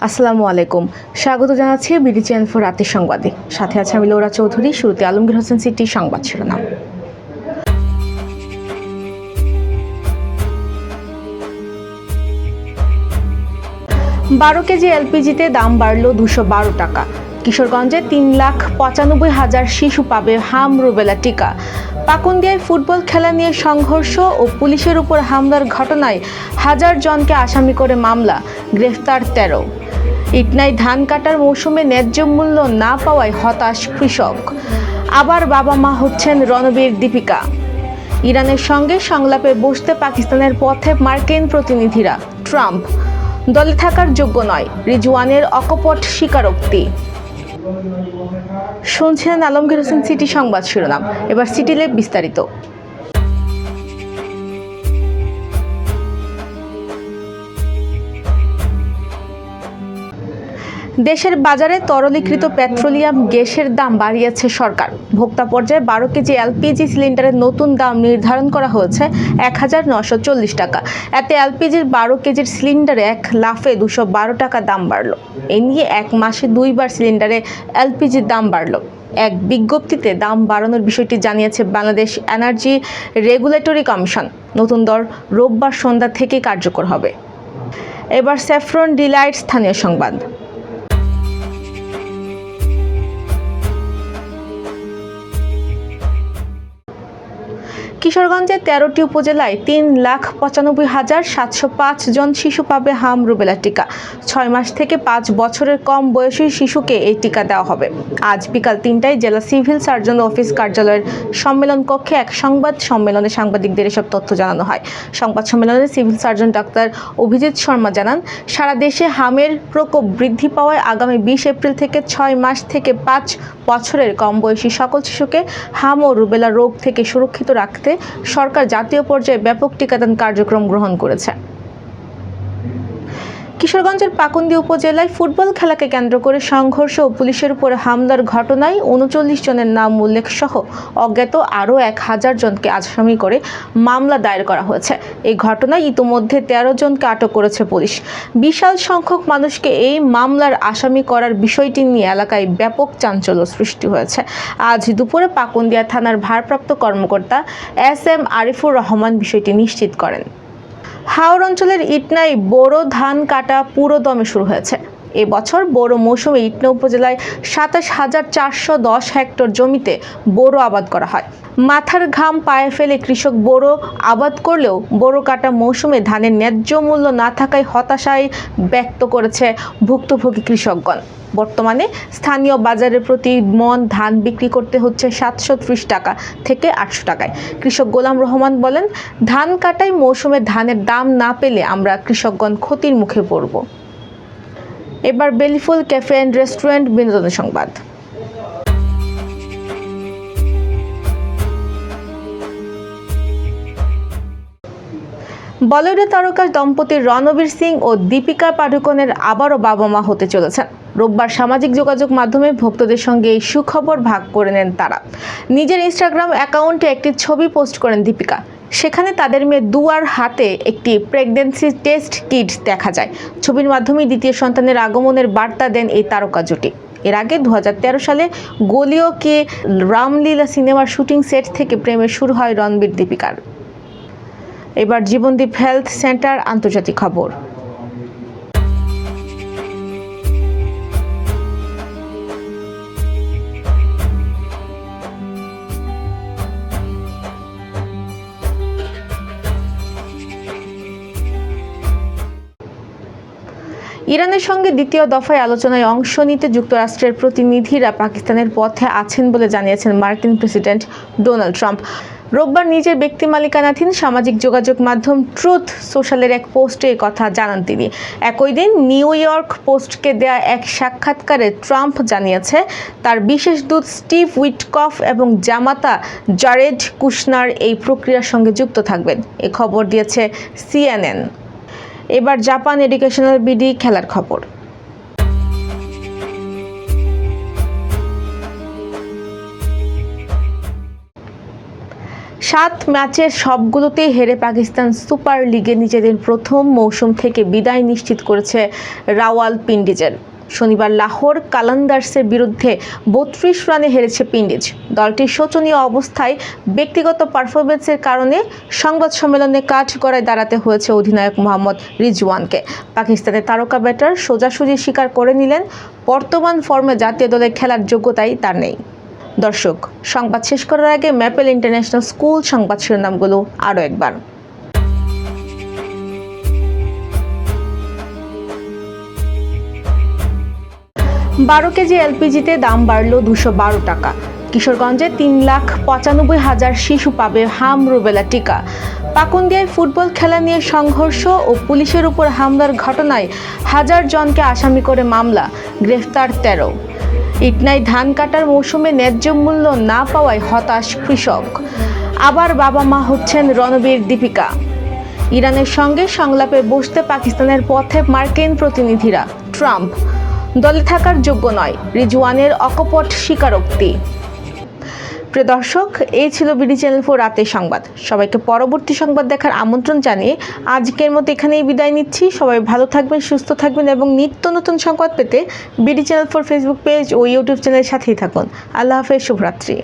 আসসালামু আলাইকুম, স্বাগত জানাচ্ছি বিডি চ্যানেল ফর রাতের সংবাদে। সাথে আছে আমি লৌরা চৌধুরী। শুরুতে আলমগীর হোসেন সিটি সংবাদ শিরোনাম। কেজি এলপিজিতে দাম বাড়ল 212 টাকা। কিশোরগঞ্জে 3,95,000 শিশু পাবে হাম রুবেলা টিকা। পাকুন্দিয়ায় ফুটবল খেলা নিয়ে সংঘর্ষ ও পুলিশের উপর হামলার ঘটনায় 1000 জনকে আসামি করে মামলা, গ্রেফতার 13। ইটনায় ধান কাটার মৌসুমে ন্যায্য মূল্য না পাওয়ায় হতাশ কৃষক। আবার বাবা মা হচ্ছেন রণবীর দীপিকা। ইরানের সঙ্গে সংলাপে বসতে পাকিস্তানের পথে মার্কিন প্রতিনিধিরা। ট্রাম্প দলে থাকার যোগ্য নয়, রিজওয়ানের অকপট স্বীকারোক্তি। শুনছেন আলমগীর হোসেন সিটি সংবাদ শিরোনাম। এবার সিটি লেভ বিস্তারিত। দেশের বাজারে তরলীকৃত পেট্রোলিয়াম গ্যাসের দাম বাড়িয়েছে সরকার। ভোক্তা পর্যায়ে 12 কেজি এলপিজি সিলিন্ডারের নতুন দাম নির্ধারণ করা হয়েছে 1940 টাকা। এতে এলপিজির 12 কেজির সিলিন্ডারে এক লাফে 212 টাকা দাম বাড়ল। এ নিয়ে এক মাসে 2 বার সিলিন্ডারে এলপিজির দাম বাড়ল। এক বিজ্ঞপ্তিতে দাম বাড়ানোর বিষয়টি জানিয়েছে বাংলাদেশ এনার্জি রেগুলেটরি কমিশন। নতুন দর রোববার সন্ধ্যা থেকে কার্যকর হবে। এবার স্যাফরন ডিলাইট স্থানীয় সংবাদ। কিশোরগঞ্জের 13টি উপজেলায় 3,95,705 জন শিশু পাবে হাম রুবেলা টিকা। 6 মাস থেকে 5 বছরের কম বয়সী শিশুকে এই টিকা দেওয়া হবে। আজ বিকাল 3টায় জেলা সিভিল সার্জন অফিস কার্যালয়ের সম্মেলন কক্ষে এক সংবাদ সম্মেলনে সাংবাদিকদের এসব তথ্য জানানো হয়। সংবাদ সম্মেলনে civil surgeon doctor Abhijit Sharma জানান, সারা দেশে হামের প্রকোপ বৃদ্ধি পাওয়ায় আগামী 20 এপ্রিল থেকে 6 মাস থেকে 5 বছরের কম বয়সী সকল শিশুকে হাম ও রুবেলা রোগ থেকে সুরক্ষিত রাখতে সরকার জাতীয় পর্যায়ে ব্যাপক টিকাদান কার্যক্রম গ্রহণ করেছে। কিশোরগঞ্জের পাকুন্দিয়া উপজেলায় ফুটবল খেলাকে কেন্দ্র করে সংঘর্ষ ও পুলিশের উপর হামলার ঘটনায় 39 জনের নাম উল্লেখ সহ অজ্ঞাত আরও 1000 জনকে আসামি করে মামলা দায়ের করা হয়েছে। এই ঘটনায় ইতোমধ্যে 13 জনকে আটক করেছে পুলিশ। বিশাল সংখ্যক মানুষকে এই মামলার আসামি করার বিষয়টি নিয়ে এলাকায় ব্যাপক চাঞ্চল্য সৃষ্টি হয়েছে। আজ দুপুরে পাকুন্দিয়া থানার ভারপ্রাপ্ত কর্মকর্তা SM আরিফুর রহমান বিষয়টি নিশ্চিত করেন। হাওর অঞ্চলের ইটনায় বোরো ধান কাটা পুরোদমে শুরু হয়েছে। এবছর বোরো মৌসুমে ইটনা উপজেলায় 27,410 হেক্টর জমিতে বোরো আবাদ করা হয়। মাথার ঘাম পায়ে ফেলে কৃষক বোরো আবাদ করলেও বোরো কাটা মৌসুমে ধানের ন্যায্য মূল্য না থাকায় হতাশায় ব্যক্ত করেছে ভুক্তভোগী কৃষকগণ। বর্তমানে স্থানীয় বাজারে প্রতি মণ ধান বিক্রি করতে হচ্ছে 730 টাকা থেকে 800 টাকায়। কৃষক গোলাম রহমান বলেন, ধান কাটাই মৌসুমে ধানের দাম না পেলে আমরা কৃষকগণ ক্ষতির মুখে পড়ব। এবার বেলিফুল ক্যাফে অ্যান্ড রেস্টুরেন্ট বিনোদনের সংবাদ। বলিউডের তারকা দম্পতি রণবীর সিং ও দীপিকা পাডুকোনের আবারও বাবা মা হতে চলেছেন। রোববার সামাজিক যোগাযোগ মাধ্যমে ভক্তদের সঙ্গে এই সুখবর ভাগ করে নেন তারা। নিজের ইনস্টাগ্রাম অ্যাকাউন্টে একটি ছবি পোস্ট করেন দীপিকা। সেখানে তাদের মেয়ে দুয়ার হাতে একটি প্রেগন্যান্সি টেস্ট কিট দেখা যায়। ছবির মাধ্যমে দ্বিতীয় সন্তানের আগমনের বার্তা দেন এই তারকা জুটি। এর আগে 2013 সালে গলিও কে রামলীলা সিনেমার শুটিং সেট থেকে প্রেমের শুরু হয় রণবীর দীপিকার। এবার জীবনদীপ হেলথ সেন্টার আন্তর্জাতিক খবর। ইরানের সঙ্গে দ্বিতীয় দফায় আলোচনায় অংশ নিতে যুক্তরাষ্ট্রের প্রতিনিধিরা পাকিস্তানের পথে আছেন বলে জানিয়েছেন মার্কিন প্রেসিডেন্ট ডোনাল্ড ট্রাম্প। রোববার নিজের ব্যক্তি মালিকানাধীন সামাজিক যোগাযোগ মাধ্যম ট্রুথ সোশ্যালের এক পোস্টে কথা জানান তিনি। একই দিন নিউ ইয়র্ক পোস্টকে দেয়া এক সাক্ষাৎকারে ট্রাম্প জানিয়েছে, তার বিশেষ দূত স্টিভ উইটকফ এবং জামাতা জারেড কুশনার এই প্রক্রিয়ার সঙ্গে যুক্ত থাকবেন। এ খবর দিয়েছে CNN। এবার জাপান এডুকেশনাল বিডি খেলার খবর। 7 ম্যাচের সবগুলোতেই হেরে পাকিস্তান সুপার লিগে নিজেদের প্রথম মৌসুম থেকে বিদায় নিশ্চিত করেছে রাওয়ালপিন্ডিজের। শনিবার লাহোর কালান্দার্সের বিরুদ্ধে 32 রানে হেরেছে পিন্ডিজ। দলটির শোচনীয় অবস্থায় ব্যক্তিগত পারফরম্যান্সের কারণে সংবাদ সম্মেলনে কাঠগড়ায় দাঁড়াতে হয়েছে অধিনায়ক মোহাম্মদ রিজওয়ানকে। পাকিস্তানের তারকা ব্যাটার সোজাসুজি স্বীকার করে নিলেন বর্তমান ফর্মে জাতীয় দলে খেলার যোগ্যতাই তার নেই। দর্শক, সংবাদ শেষ করার আগে ম্যাপেল ইন্টারন্যাশনাল স্কুল সংবাদ শিরোনামগুলো আরও একবার। 12 কেজি এলপিজিতে দাম বাড়ল 212 টাকা। কিশোরগঞ্জে 3,95,000 শিশু পাবে হাম রুবেলা টিকা। পাকুন্দিয়ায় ফুটবল খেলা নিয়ে সংঘর্ষ ও পুলিশের উপর হামলার ঘটনায় 1000 জনকে আসামি করে মামলা, গ্রেফতার 13। ইটনায় ধান কাটার মৌসুমে ন্যায্য মূল্য না পাওয়ায় হতাশ কৃষক। আবার বাবা মা হচ্ছেন রণবীর দীপিকা। ইরানের সঙ্গে সংলাপে বসতে পাকিস্তানের পথে মার্কিন প্রতিনিধিরা। ট্রাম্প দলে থাকার যোগ্য নয়, রিজওয়ানের অকপট স্বীকারোক্তি। প্রিয় দর্শক, এই ছিল বিডি চ্যানেল 4 রাতের সংবাদ। সবাইকে পরবর্তী সংবাদ দেখার আমন্ত্রণ জানিয়ে আজকের মতো এখানেই বিদায় নিচ্ছি। সবাই ভালো থাকবেন, সুস্থ থাকবেন এবং নিত্য নতুন সংবাদ পেতে বিডি চ্যানেল 4 ফেসবুক পেজ ও ইউটিউব চ্যানেলের সাথেই থাকুন। আল্লাহ হাফেজ, শুভরাত্রি।